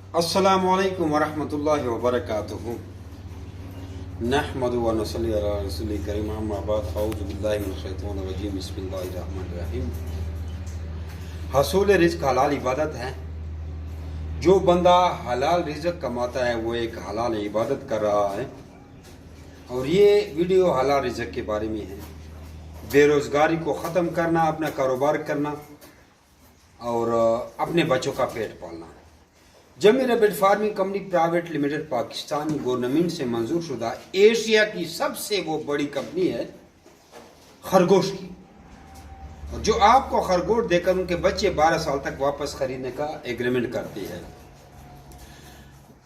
अस्सलामुअलैकुम वरहमतुल्लाहि वबरकातुहू। नहमदु व नसल्ली अला रसूलिल करीम, अम्मा बाद, अऊज़ु बिल्लाहि मिनश शैतानिर रजीम, बिस्मिल्लाहिर रहमानिर रहीम। हसूल रिज़्क़ हलाल इबादत है। जो बंदा हलाल रिज़्क़ कमाता है वो एक हलाल इबादत कर रहा है। और ये वीडियो हलाल रिज़्क़ के बारे में है। बेरोज़गारी को ख़त्म करना, अपना कारोबार करना और अपने बच्चों का पेट पालना। जमी rabbit farming company private limited Pakistani government से मंजूर शुदा एशिया की सबसे वो बड़ी कंपनी है खरगोश की, जो आपको खरगोश देकर उनके बच्चे 12 साल तक वापस खरीदने का एग्रीमेंट करती है।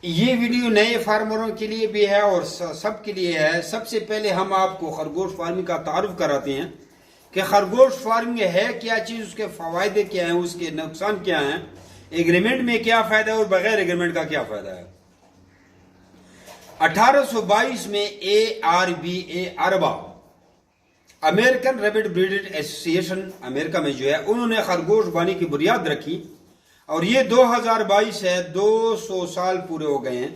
ये वीडियो नए फार्मरों के लिए भी है और सब के लिए है। सबसे पहले हम आपको खरगोश फार्मिंग का तारुफ कराते हैं कि खरगोश फार्मिंग है क्या चीज़, उसके फ़वायदे क्या हैं, उसके नुकसान क्या हैं, एग्रीमेंट में क्या फ़ायदा है और बगैर एग्रीमेंट का क्या फ़ायदा है। 1822 में ARBA अरबा American rabbit breeder association America में जो है उन्होंने खरगोश बानी की बुनियाद रखी और ये 2022 है, 200 साल पूरे हो गए हैं,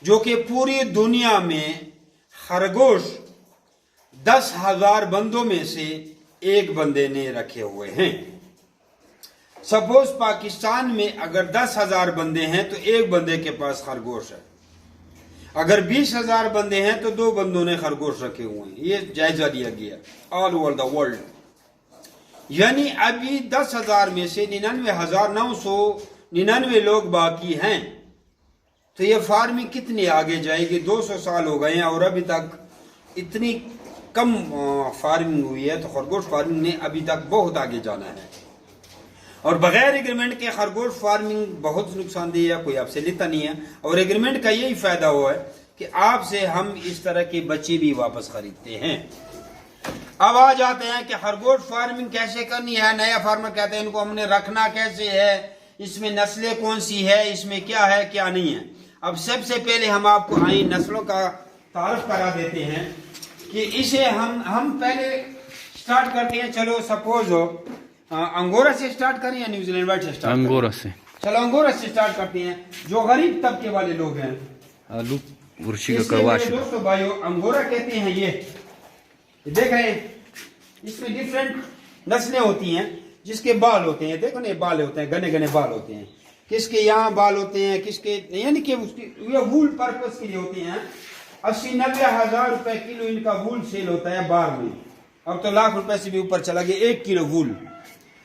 जो कि पूरी दुनिया में खरगोश 10,000 बंदों में से एक बंदे ने रखे हुए हैं। सपोज पाकिस्तान में अगर 10,000 बंदे हैं तो एक बंदे के पास खरगोश है। अगर 20,000 बंदे हैं तो 2 बंदों ने खरगोश रखे हुए हैं। ये जायजा लिया गया ऑल ओवर द वर्ल्ड। यानी अभी 10,000 में से 99,999 लोग बाकी हैं। तो ये फार्मिंग कितनी आगे जाएगी। 200 साल हो गए हैं और अभी तक इतनी कम फार्मिंग हुई है। तो खरगोश फार्मिंग ने अभी तक बहुत आगे जाना है। और बगैर एग्रीमेंट के खरगोश फार्मिंग बहुत नुकसानदेह है, कोई आपसे लेता नहीं है। और एग्रीमेंट का यही फायदा हुआ है कि आपसे हम इस तरह के बच्चे भी वापस खरीदते हैं। अब आ जाते हैं कि खरगोश फार्मिंग कैसे करनी है। नया फार्मर कहते हैं इनको हमने रखना कैसे है, इसमें नस्लें कौन सी है, इसमें क्या है क्या नहीं है। अब सबसे पहले हम आपको आई नस्लों का तारुफ करा देते हैं कि इसे हम पहले स्टार्ट करते हैं। चलो सपोज अंगोरा से स्टार्ट करें या न्यूजीलैंड वाइट से स्टार्ट? अंगोरा से। चलो अंगोरा से स्टार्ट करते हैं। जो गरीब तबके वाले लोग हैं, आलू बुर्शी का करवाश, दोस्तों भाइयों, अंगोरा कहते हैं। ये देख रहे हैं, इसमें डिफरेंट नस्लें होती हैं। जिसके बाल होते हैं, देखो ना, बाल होते हैं, घने घने बाल होते हैं। किसके यहाँ बाल होते हैं, किसके, यानी कि उसकी ये वूल पर्पस के लिए होते हैं। 80-90 हज़ार रुपए किलो इनका वूल सेल होता है बाहर में। अब तो लाख रुपए से भी ऊपर चला गया 1 किलो वूल।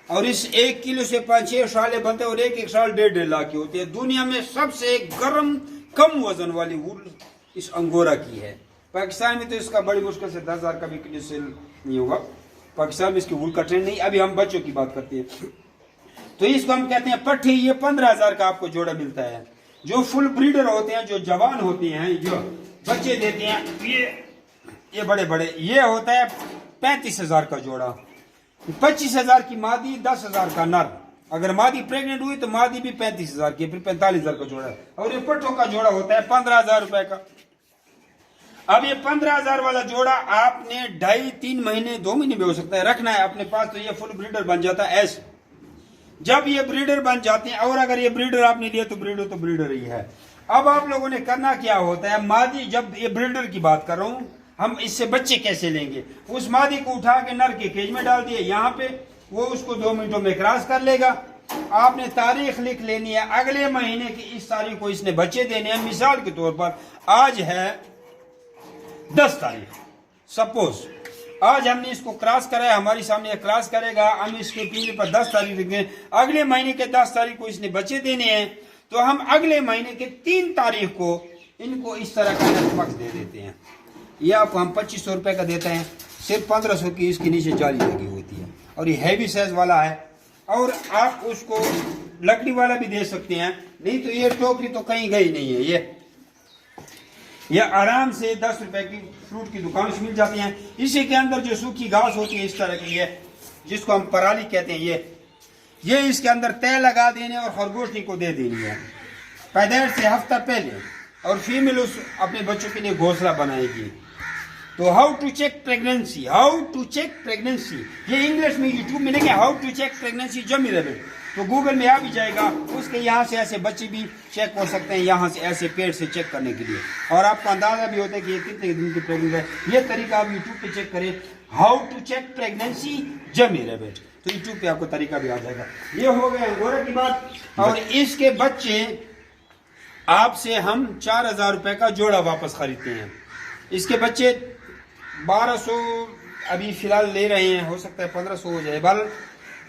और इस 1 किलो से 5-6 साले बनते हैं और एक साल 1.5 लाख की होती है। दुनिया में सबसे गर्म कम वजन वाली वूल इस अंगोरा की है। पाकिस्तान में तो इसका बड़ी मुश्किल से 10,000 का भी किलो सेल नहीं होगा। पाकिस्तान में इसकी वूल का ट्रेंड नहीं। अभी हम बच्चों की बात करते हैं तो इसको हम कहते हैं पट्टी। ये 15,000 का आपको जोड़ा मिलता है। जो फुल ब्रीडर होते हैं, जो जवान होते हैं, जो बच्चे देते हैं, ये बड़े बड़े, ये होता है 35,000 का जोड़ा। 25,000 की मादी, 10,000 का नर। अगर मादी प्रेग्नेंट हुई तो मादी भी 35,000 की, फिर 45,000 का जोड़ा। और ये पट्टों का जोड़ा होता है 15,000 रुपए का। अब ये 15,000 वाला जोड़ा आपने 2.5-3 महीने, 2 महीने भी हो सकता है, रखना है अपने पास। तो ये फुल ब्रीडर बन जाता है ऐसे। जब ये ब्रीडर बन जाते हैं, और अगर ये ब्रीडर आपने लिया तो ब्रीडर ही है। अब आप लोगों ने करना क्या होता है, मादी, जब ये ब्रीडर की बात कर रहा हूं, हम इससे बच्चे कैसे लेंगे। उस मादी को उठा के नर के केज में डाल दिए यहाँ पे, वो उसको 2 मिनटों में क्रॉस कर लेगा। आपने तारीख लिख लेनी है, अगले महीने की इस तारीख को इसने बच्चे देने हैं। मिसाल के तौर पर आज है 10 तारीख, सपोज आज हमने इसको क्रॉस करा है, हमारी सामने क्रॉस करेगा, हम इसके पीछे पर 10 तारीख लिखेंगे। अगले महीने के 10 तारीख को इसने बच्चे देने हैं, तो हम अगले महीने के 3 तारीख को इनको इस तरह का नक्श दे देते हैं। ये आपको हम 2500 रुपये का देते हैं। सिर्फ 1500 की इसके नीचे जाली लगी होती है और ये हैवी साइज वाला है। और आप उसको लकड़ी वाला भी दे सकते हैं, नहीं तो ये टोकरी तो कहीं गई नहीं है। ये आराम से 10 रुपए की फ्रूट की दुकान से मिल जाती हैं। इसी के अंदर जो सूखी घास होती है इस तरह की है, जिसको हम पराली कहते हैं, ये इसके अंदर तय लगा देने और खरगोशी को दे देनी है पैदाइश से हफ्ता पहले। और फीमेल उस अपने बच्चों के लिए घोंसला बनाएगी। तो हाउ टू चेक प्रेगनेंसी, ये इंग्लिश में यूट्यूब में देखें, हाउ टू चेक प्रेगनेंसी जमी रैबिट। तो गूगल में आ भी जाएगा। उसके यहाँ से ऐसे बच्चे भी चेक हो सकते हैं, यहाँ से ऐसे पेट से चेक करने के लिए, और आपको अंदाजा भी होता है कि ये कितने दिन की प्रेगनेंट है। ये तरीका आप यूट्यूब पे चेक करें, हाउ टू चेक प्रेगनेंसी जमी रैबिट, तो यूट्यूब पे आपको तरीका भी आ जाएगा। ये हो गया अंगोरा की बात। और इसके बच्चे आपसे हम 4000 रुपए का जोड़ा वापस खरीदते हैं। इसके बच्चे 1200 अभी फिलहाल ले रहे हैं, हो सकता है 1500 हो जाए, बाल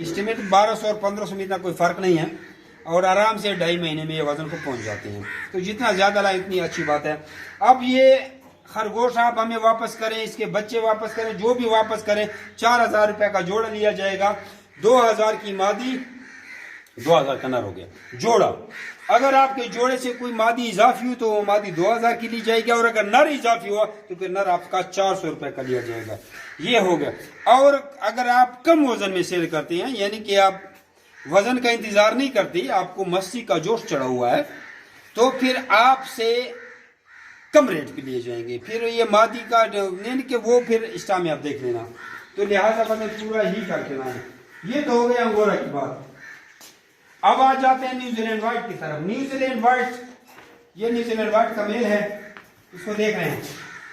एस्टिमेट 1200 और 1500 में इतना कोई फर्क नहीं है, और आराम से 2.5 महीने में ये वजन को पहुंच जाते हैं। तो जितना ज्यादा लाए इतनी अच्छी बात है। अब ये खरगोश आप हमें वापस करें, इसके बच्चे वापस करें, जो भी वापस करें, 4000 रुपए का जोड़ा लिया जाएगा। 2000 की मादी, 2000 का नर हो गया जोड़ा। अगर आपके जोड़े से कोई मादी इजाफी हुई तो वो मादी 2000 की ली जाएगी, और अगर नर इजाफी हुआ तो फिर नर आपका 400 रुपए का लिया जाएगा। ये हो गया। और अगर आप कम वजन में सेल करते हैं, यानी कि आप वजन का इंतजार नहीं करते, आपको मस्ती का जोश चढ़ा हुआ है, तो फिर आपसे कम रेट पे लिए जाएंगे। फिर ये मादी का यानी कि वो फिर इस्टा में आप देख लेना, तो लिहाजा बने पूरा ही करके लाए। ये तो हो गया अंगोरा की बात। अब आ जाते हैं न्यूजीलैंड व्हाइट की तरफ। न्यूजीलैंड व्हाइट, ये न्यूजीलैंड व्हाइट का मेल है, इसको देख रहे हैं,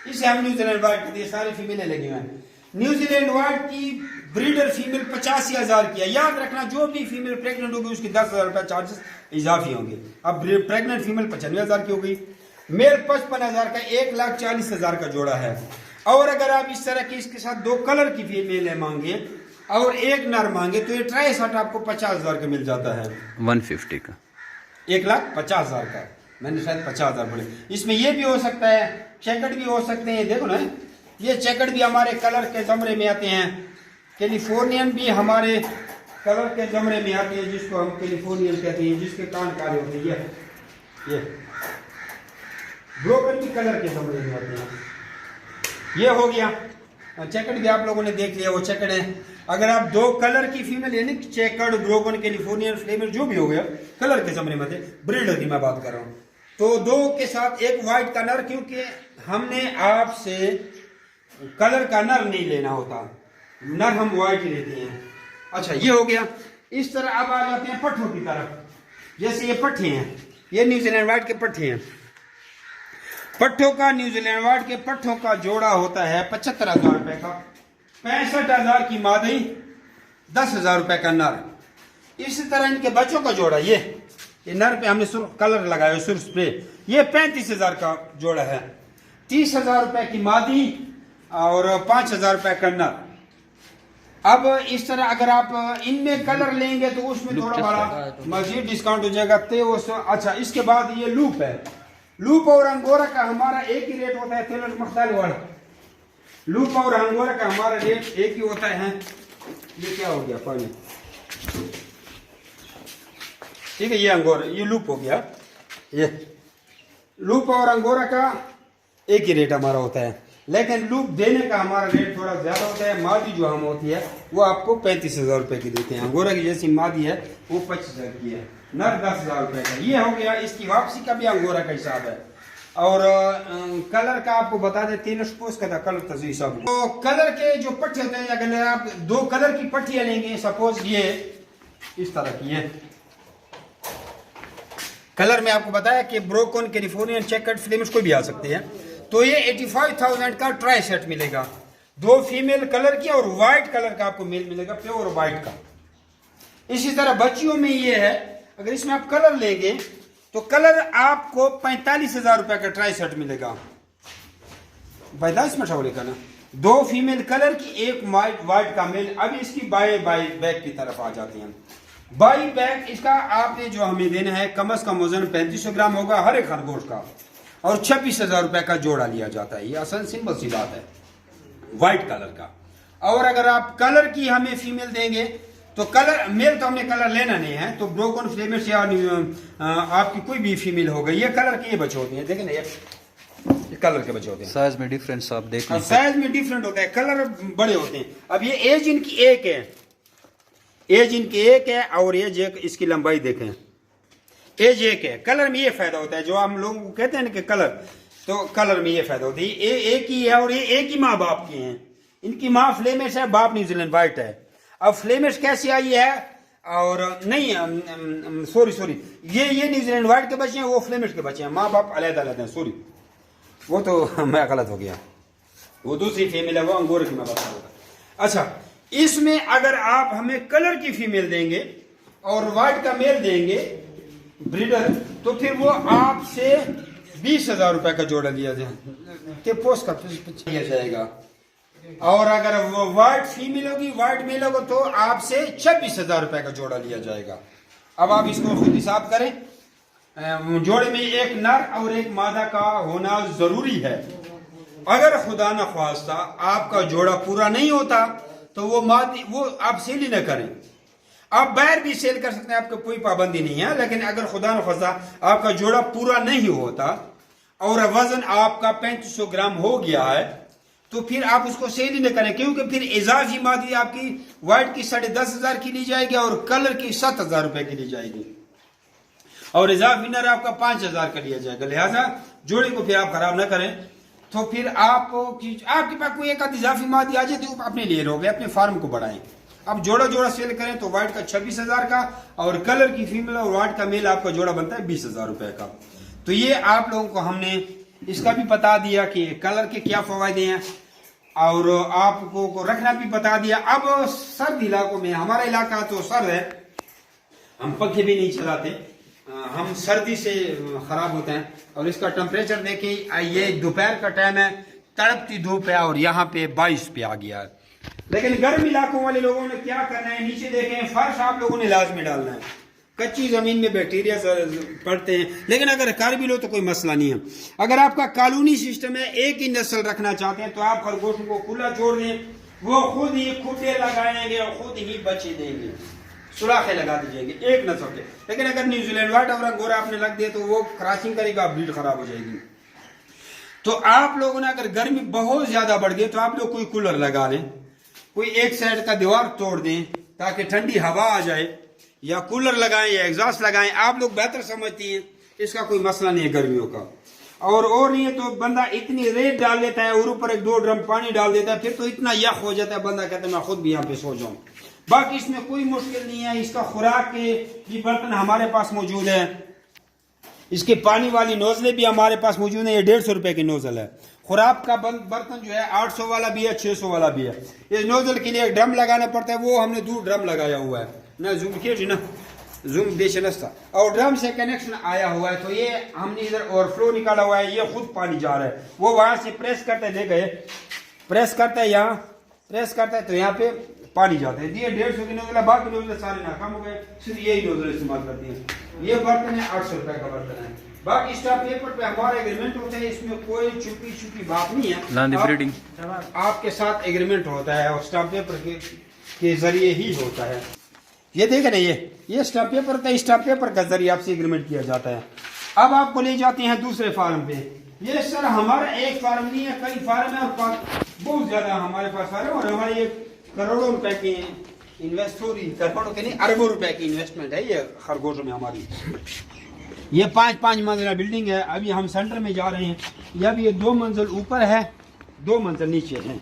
इसे हम न्यूजीलैंड व्हाइट, ये सारी फीमेलें लगी हुई हैं। न्यूजीलैंड व्हाइट की ब्रीडर फीमेल 85,000 की है। याद रखना, जो भी फीमेल प्रेग्नेंट होगी उसकी 10,000 रुपए चार्जेस इजाफी होंगे। अब प्रेग्नेंट फीमेल 95,000 की हो गई, मेल 55,000 का, 1,40,000 का जोड़ा है। और अगर आप इस तरह की इसके साथ 2 कलर की फीमेल मांगे और 1 नर मांगे तो ये ट्राई सेट आपको 50,000 का मिल जाता है। 150 का, 1,50,000 का, मैंने शायद 50,000 बोले। इसमें ये भी हो सकता है, चेकट भी हो सकते हैं। देखो ना, ये चेकट भी हमारे कलर के जमरे में आते हैं, कैलिफोर्नियन भी हमारे कलर के जमरे में आते हैं, जिसको हम कैलिफोर्नियन कहते हैं, जिसके कान काले होते हैं। ये ब्रोकन भी कलर के जमरे में आते हैं। ये हो गया। चेकट भी आप लोगों ने देख लिया, वो चेकट है। अगर आप 2 कलर की फीमेल, यानी चेकर्ड, ब्रोकन, कैलिफोर्नियन, फ्लेमिश, जो भी हो गया कलर के जमरे में थे, ब्रीडर की मैं बात कर रहा हूं, तो 2 के साथ 1 व्हाइट का नर, क्योंकि हमने आपसे कलर का नर नहीं लेना होता, नर हम व्हाइट ही लेते हैं। अच्छा, ये हो गया। इस तरह अब आ जाते हैं पट्ठों की तरफ। जैसे ये पट्ठे हैं, ये न्यूजीलैंड व्हाइट के पट्ठे हैं। पट्ठों का, न्यूजीलैंड व्हाइट के पट्ठों का जोड़ा होता है 75,000 रुपए का, 65,000 की मादी, 10,000 रुपए का नर। इसी तरह इनके बच्चों का जोड़ा, ये नर पे हमने सुर्ख कलर लगाया, सुर्ख स्प्रे, ये 35,000 का जोड़ा है। 30,000 रुपए की मादी और 5,000 रुपए का नर। अब इस तरह अगर आप इनमें कलर लेंगे तो उसमें थोड़ा बड़ा मजीद डिस्काउंट हो जाएगा। अच्छा, इसके बाद ये लूप है। लूप और अंगोरा का हमारा एक ही रेट होता है, तेलर मख्ताल वाला। लूप और अंगोरा का हमारा रेट एक ही होता है। ये क्या हो गया, पानी, ठीक है। ये अंगोरा, ये लूप हो गया। ये लूप और अंगोरा का एक ही रेट हमारा होता है, लेकिन लूप देने का हमारा रेट थोड़ा ज्यादा होता है। मादी जो हम होती है वो आपको 35,000 रुपए की देते हैं। अंगोरा की जैसी मादी है वो 25,000 की है, नर 10,000 रुपए का। ये हो गया। इसकी वापसी का भी अंगोरा का हिसाब है। और कलर का आपको बता दें, 3 सपोज का था कलर तजी हिसाब। तो कलर के जो पट्टे होते हैं, अगर आप 2 कलर की पट्टियां लेंगे, सपोज ये इस तरह की है कलर में, आपको बताया कि ब्रोकन, कैलिफोर्नियन, चेकर्ड, फ्लेमिश कोई भी आ सकते हैं, तो ये 85,000 का ट्राई सेट मिलेगा। 2 फीमेल कलर की और व्हाइट कलर का आपको मेल मिलेगा, प्योर व्हाइट का। इसी तरह बच्चियों में ये है, अगर इसमें आप कलर लेंगे तो कलर आपको 45,000 रुपए का ट्राई सेट मिलेगा। 45 में शावले का ना, 2 फीमेल कलर की, 1 व्हाइट का मेल। अभी इसकी बाई बैक की तरफ आ जाते हैं। बाई बैक इसका आपने जो हमें देना है, कम से कम वजन 3500 ग्राम होगा हर एक खरगोश का, और 26,000 रुपए का जोड़ा लिया जाता है। ये आसान सिंपल सी बात है व्हाइट कलर का। और अगर आप कलर की हमें फीमेल देंगे तो कलर, मेल तो हमने कलर लेना नहीं है, तो ब्रोकन, फ्लेमिश या आपकी कोई भी फीमेल हो गई, ये कलर के ये बच्चे होते हैं। देखें ना, ये कलर के बच्चे होते हैं। साइज में डिफरेंस आप देख लें, साइज में डिफरेंट होता है, कलर बड़े होते हैं। अब ये एज इनकी एक है, एज इनकी एक है, और एज एक, इसकी लंबाई देखें, एज एक है। कलर में ये फायदा होता है, जो हम लोगों को कहते हैं ना कि कलर, तो कलर में ये फायदा होता है। ये एक ही है और ये एक ही माँ बाप की हैं। इनकी माँ फ्लेमिश है, बाप न्यूजीलैंड व्हाइट है। अब फ्लेमिश कैसी आई है, और नहीं सॉरी ये न्यूजीलैंड वाइट के बच्चे हैं, वो फ्लेमिश के बच्चे हैं, माँ बाप अलग अलग हैं, सॉरी वो तो मैं गलत हो गया, वो दूसरी फीमेल है, वो अंगोर की मैं बता रहा था। अच्छा, इसमें अगर आप हमें कलर की फीमेल देंगे और वाइट का मेल देंगे ब्रीडर, तो फिर वो आपसे 20,000 रुपए का जोड़ा लिया जाएगा। और अगर वो वाइट फीमेल होगी, वाइट मेल होगा, तो आपसे 26,000 रुपए का जोड़ा लिया जाएगा। अब आप इसको खुद हिसाब करें, जोड़े में एक नर और एक मादा का होना जरूरी है। अगर खुदा न ख्वास्ता आपका जोड़ा पूरा नहीं होता तो वो आप सेल ही न करें। आप बाहर भी सेल कर सकते हैं, आपको कोई पाबंदी नहीं है, लेकिन अगर खुदा न ख्वास्ता आपका जोड़ा पूरा नहीं होता और वजन आपका 3500 ग्राम हो गया है, तो फिर आप उसको सेल ही न करें, क्योंकि फिर इजाफी मादी आपकी वाइट की 10,500 की ली जाएगी और कलर की 7,000 रुपए की ली जाएगी और इजाफी नर आपका 5,000 का लिया जाएगा। लिहाजा जोड़े को फिर आप खराब ना करें। तो फिर आपके पास कोई एक आध इजाफी मादी आ जाए तो अपने लिए रोक ले, अपने फार्म को बढ़ाएं। अब जोड़ा सेल करें तो वाइट का 26,000 का और कलर की फीमेल और वाइट का मेल आपका जोड़ा बनता है 20,000 रुपए का। तो ये आप लोगों को हमने इसका भी बता दिया कि कलर के क्या फायदे हैं और आपको को रखना भी बता दिया। अब सर्द इलाकों में, हमारा इलाका तो सर्द है, हम पंखे भी नहीं चलाते, हम सर्दी से खराब होते हैं। और इसका टेम्परेचर देखिए, ये दोपहर का टाइम है, तड़पती धूप है और यहाँ पे 22 पे आ गया है। लेकिन गर्म इलाकों वाले लोगों ने क्या करना है, नीचे देखें फर्श आप लोगों ने लाजमी डालना है। कच्ची जमीन में बैक्टीरिया पड़ते हैं, लेकिन अगर कर भी लो तो कोई मसला नहीं है। अगर आपका कॉलोनी सिस्टम है, एक ही नस्ल रखना चाहते हैं, तो आप खरगोशों को खुला छोड़ दें, वो खुद ही खुटे लगाएंगे और खुद ही बच्चे देंगे, सुराखे लगा दीजिएंगे एक नस्ल के। लेकिन अगर न्यूजीलैंड वाइट और अंगोरा आपने रख दिया तो वो क्रॉसिंग करेगा, ब्रीड खराब हो जाएगी। तो आप लोगों ने अगर गर्मी बहुत ज्यादा बढ़ गई तो आप लोग कोई कूलर लगा लें, कोई एक साइड का दीवार तोड़ दें ताकि ठंडी हवा आ जाए, या कूलर लगाएं या एग्जॉस्ट लगाएं, आप लोग बेहतर समझती हैं, इसका कोई मसला नहीं है गर्मियों का। और नहीं है तो बंदा इतनी रेत डाल देता है और ऊपर 1-2 ड्रम पानी डाल देता है, फिर तो इतना यख हो जाता है, बंदा कहता है मैं खुद भी यहाँ पे सो जाऊं। बाकी इसमें कोई मुश्किल नहीं है। इसका खुराक के भी बर्तन हमारे पास मौजूद है, इसके पानी वाली नोजले भी हमारे पास मौजूद है, ये 150 रुपए की नोजल है। खुराक का बर्तन जो है 800 वाला भी है, 600 वाला भी है। इस नोजल के लिए एक ड्रम लगाना पड़ता है, वो हमने 2 ड्रम लगाया हुआ है ना, जूम कीजिए ना, जूम देश नस्ता, और ड्रम से कनेक्शन आया हुआ है। तो ये हमने इधर ओवरफ्लो निकाला हुआ है, ये खुद पानी जा रहा है, वो वहां से प्रेस करते ले गए, प्रेस करता है, यहाँ प्रेस करता है तो यहाँ पे पानी जाता है। ये 150 की नोजल है, बाकी नोजल सारे नाकाम हो गए, सिर्फ यही नोजल इस्तेमाल करती है। ये बर्तन है 800 रुपए का बर्तन है। बाकी स्टाफ पेपर पे हमारा एग्रीमेंट होता है, इसमें कोई छुपी बात नहीं है, आपके साथ एग्रीमेंट होता है और स्टाफ पेपर के जरिए ही होता है। ये देखे ना, ये स्टाफ पेपर होता है, स्टाफ पेपर का जरिए आपसे एग्रीमेंट किया जाता है। अब आपको ले जाते हैं दूसरे फार्म पे। ये सर हमारा एक फार्म नहीं है, कई फार्म है, बहुत ज्यादा हमारे पास फार्म है, और हमारे ये करोड़ों रुपए की करोड़ों के नहीं, अरबों रुपए की इन्वेस्टमेंट है ये खरगोश में हमारी। ये 5-5 मंजिला बिल्डिंग है। अभी हम सेंटर में जा रहे हैं, जब ये 2 मंजिल ऊपर है, 2 मंजिल नीचे है,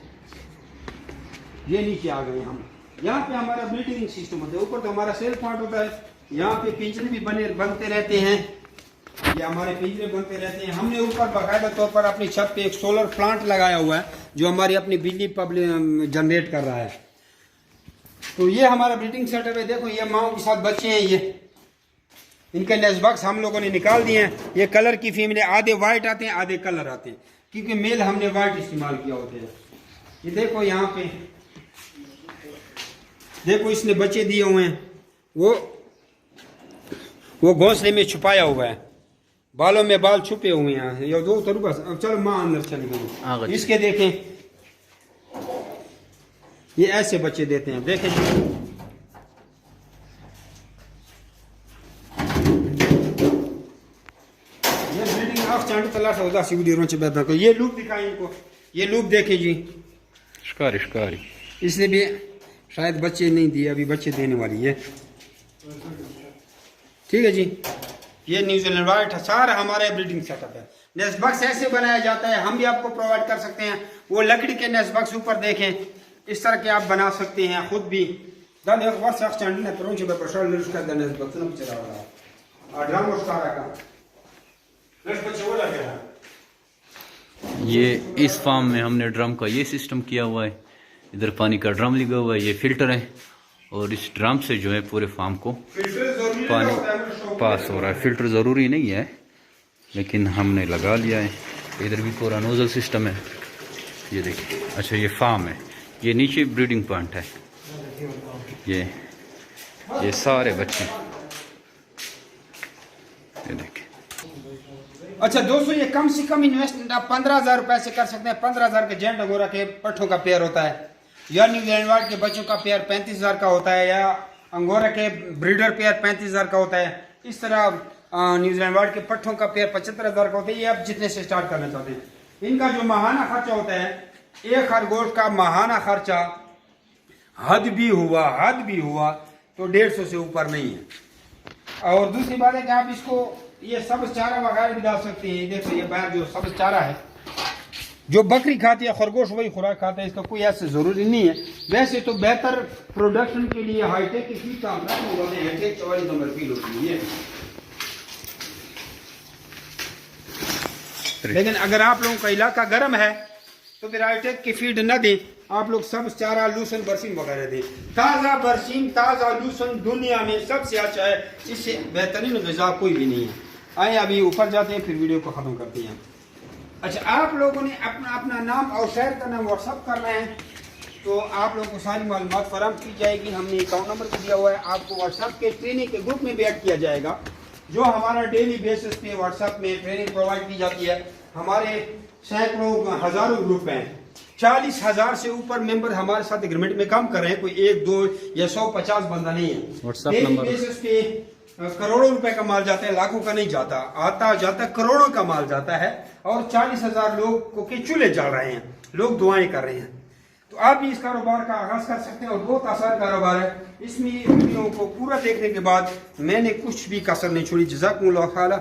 ये नीचे आ गए हम। यहाँ पे हमारा ब्रीडिंग सिस्टम होता है, ऊपर तो हमारा सेल पॉइंट होता है, यहाँ पे पिंजरे भी बनते रहते हैं, ये हमारे पिंजरे बनते रहते हैं। हमने ऊपर बाकायदा तौर पर अपनी छत पे एक सोलर प्लांट लगाया हुआ है जो हमारी अपनी बिजली जनरेट कर रहा है। तो ये हमारा ब्रीडिंग सेटअप है। देखो ये माओ के साथ बच्चे हैं, ये इनके नेस्ट बॉक्स हम लोगों ने निकाल दिए हैं। ये कलर की फीमेल, आधे वाइट आते हैं आधे कलर आते हैं, क्योंकि मेल हमने वाइट इस्तेमाल किया होते हैं। ये देखो यहाँ पे देखो इसने बच्चे दिए हुए हैं, वो घोंसले में छुपाया हुआ है, बालों में बाल छुपे हुए हैं। ये 2 तरु बस। अब चलो माँ अंदर चली गई। इसके देखें, ये ऐसे बच्चे देते हैं, देखें ये ब्रीडिंग ऑफ चांड तलाश होगा सिविडी रोंचे बेहतर को। ये लूप दिखाएं इनको, ये लूप देखें जी, शिकारी इसने भी शायद बच्चे नहीं दिए, अभी बच्चे देने वाली है। ठीक है जी, ये न्यूजीलैंड वाइट सारा हमारा ब्रीडिंग सेटअप है। नेस्ट बॉक्स ऐसे बनाया जाता है, हम भी आपको प्रोवाइड कर सकते हैं। वो लकड़ी के नेस्ट बॉक्स ऊपर देखें, इस तरह के आप बना सकते हैं खुद भी, Dan heel wat zegt zijn net rondje bij persoon dus kan dan het beton te raken. Drum उसका रखा लट बच्चे वो लगे ये इस फार्म में हमने ड्रम का ये सिस्टम किया हुआ है। इधर पानी का ड्रम लगा हुआ है, ये फिल्टर है और इस ड्रम से जो है पूरे फार्म को पानी पास हो रहा है। फिल्टर ज़रूरी नहीं है लेकिन हमने लगा लिया है। इधर भी पूरा नोजल सिस्टम है, ये देखिए। अच्छा ये फार्म है, ये नीचे ब्रीडिंग पॉइंट है। ये सारे बच्चे ये देखिए। अच्छा दोस्तों, ये कम से कम इन्वेस्टमेंट आप 15,000 रुपए से कर सकते हैं। 15,000 के जेंट अंगोरा के पट्ठों का पेयर होता है, या न्यूजीलैंड वाइट के बच्चों का पेयर 35,000 का होता है, या अंगोरा के ब्रीडर पेयर 35,000 का होता है। इस तरह न्यूजीलैंड वाइट के पट्ठों का पेयर 75,000 का होता है। ये आप जितने से स्टार्ट करना चाहते हैं। इनका जो माहाना खर्चा होता है, एक खरगोश का माहाना खर्चा हद भी हुआ तो 150 से ऊपर नहीं है। और दूसरी बात है कि आप इसको ये सब्ज चारा वगैरह भी डाल सकते हैं। देखो ये बाहर जो सब्ज चारा है, जो बकरी खाती है खरगोश वही खुराक खाता है, इसका कोई ऐसे जरूरी नहीं है। वैसे तो बेहतर प्रोडक्शन के लिए हाईटेक की फीड का हाईटेक 44 नंबर फीड होती है। लेकिन अगर आप लोगों का इलाका गर्म है तो फिर हाईटेक की फीड न दें, आप लोग सब चारा लूसन बरसीन वगैरह दें। ताज़ा बरसीन ताज़ा लूसन दुनिया में सबसे अच्छा है, इससे बेहतरीन ग़िज़ा कोई भी नहीं है। आए अभी ऊपर जाते हैं, फिर वीडियो को ख़त्म करते हैं। अच्छा, आप लोगों ने अपना अपना नाम और शहर का नाम व्हाट्सअप करना है तो आप लोगों को सारी मालूमात फराहम की जाएगी। हमने अकाउंट नंबर दिया हुआ है, आपको व्हाट्सअप के ट्रेनिंग के ग्रुप में भी ऐड किया जाएगा, जो हमारा डेली बेसिस पे व्हाट्सअप में ट्रेनिंग प्रोवाइड की जाती है। हमारे सैकड़ों हजारों ग्रुप हैं, 40,000 से ऊपर मेंबर हमारे साथ एग्रीमेंट में काम कर रहे हैं। कोई 1, 2 या 150 बंदा नहीं है। व्हाट्सएप नंबर बेसिस पे करोड़ों रुपए का माल जाता है, लाखों का नहीं जाता। आता जाता करोड़ों का माल जाता है और 40,000 लोग को के चूल्हे जल रहे हैं, लोग दुआएं कर रहे हैं। तो आप भी इस कारोबार का आगाज कर सकते हैं और बहुत आसान कारोबार है। इसमें वीडियो को पूरा देखने के बाद मैंने कुछ भी कसर नहीं छोड़ी। जज़ाकुमुल्लाह खैर।